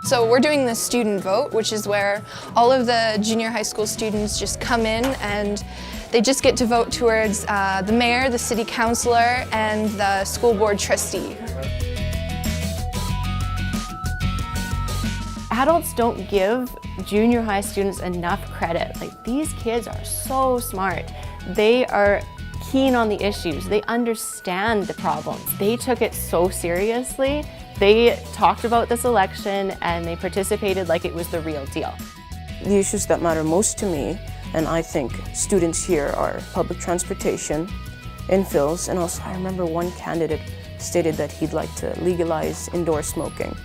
So we're doing the student vote, which is where all of the junior high school students just come in and they just get to vote towards the mayor, the city councilor, and the school board trustee. Adults don't give junior high students enough credit. Like, these kids are so smart. They are keen on the issues. They understand the problems. They took it so seriously. They talked about this election and they participated like it was the real deal. The issues that matter most to me, and I think students here, are public transportation, infills, and also I remember one candidate stated that he'd like to legalize indoor smoking,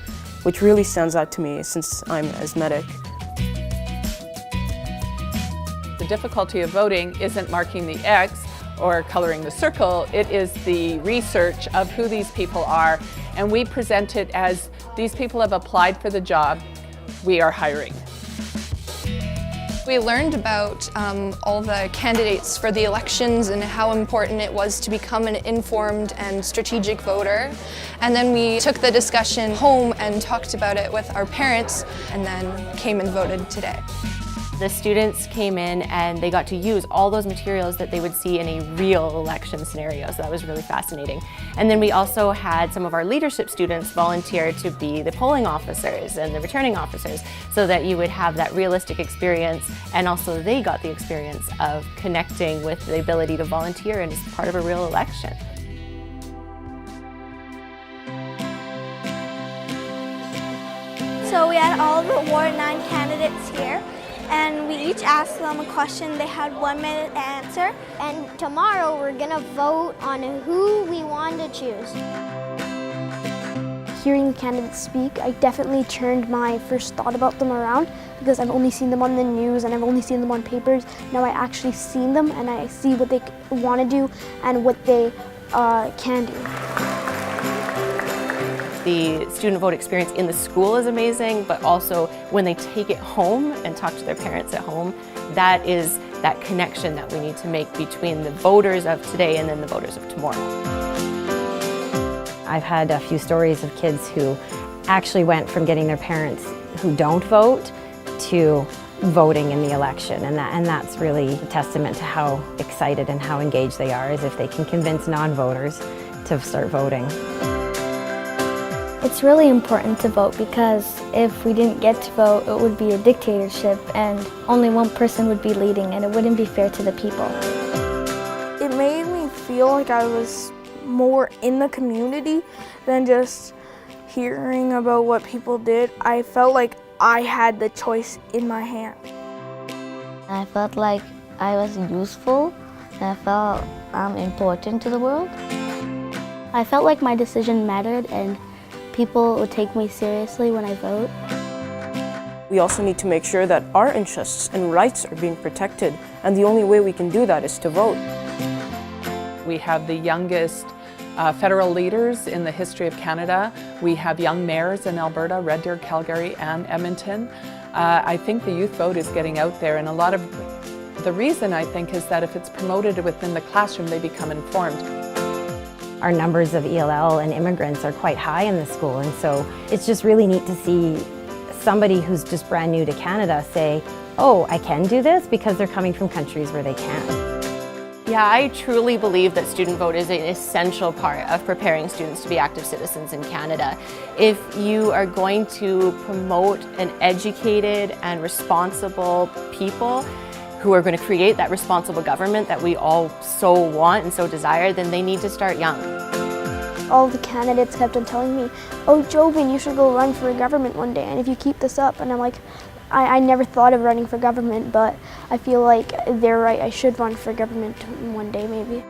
which really stands out to me since I'm asthmatic. The difficulty of voting isn't marking the X or coloring the circle, it is the research of who these people are, and we present it as these people have applied for the job, we are hiring. We learned about all the candidates for the elections and how important it was to become an informed and strategic voter. And then we took the discussion home and talked about it with our parents, and then came and voted today. The students came in and they got to use all those materials that they would see in a real election scenario, so that was really fascinating. And then we also had some of our leadership students volunteer to be the polling officers and the returning officers, so that you would have that realistic experience, and also they got the experience of connecting with the ability to volunteer and as part of a real election. So we had all of the Ward 9 candidates here, and we each asked them a question. They had 1 minute to answer. And tomorrow we're gonna vote on who we want to choose. Hearing the candidates speak, I definitely turned my first thought about them around, because I've only seen them on the news and I've only seen them on papers. Now I actually seen them and I see what they want to do and what they can do. The student vote experience in the school is amazing, but also when they take it home and talk to their parents at home, that is that connection that we need to make between the voters of today and then the voters of tomorrow. I've had a few stories of kids who actually went from getting their parents who don't vote to voting in the election, and that's really a testament to how excited and how engaged they are, is if they can convince non-voters to start voting. It's really important to vote, because if we didn't get to vote, it would be a dictatorship and only one person would be leading, and it wouldn't be fair to the people. It made me feel like I was more in the community than just hearing about what people did. I felt like I had the choice in my hand. I felt like I was useful, and I felt important to the world. I felt like my decision mattered and people would take me seriously when I vote. We also need to make sure that our interests and rights are being protected, and the only way we can do that is to vote. We have the youngest federal leaders in the history of Canada. We have young mayors in Alberta, Red Deer, Calgary, and Edmonton. I think the youth vote is getting out there, and a lot of the reason, I think, is that if it's promoted within the classroom, they become informed. Our numbers of ELL and immigrants are quite high in the school, and so it's just really neat to see somebody who's just brand new to Canada say, oh, I can do this, because they're coming from countries where they can't. Yeah, I truly believe that student vote is an essential part of preparing students to be active citizens in Canada. If you are going to promote an educated and responsible people who are going to create that responsible government that we all so want and so desire, then they need to start young. All the candidates kept on telling me, oh, Jobin, you should go run for government one day, and if you keep this up, and I'm like, I never thought of running for government, but I feel like they're right, I should run for government one day maybe.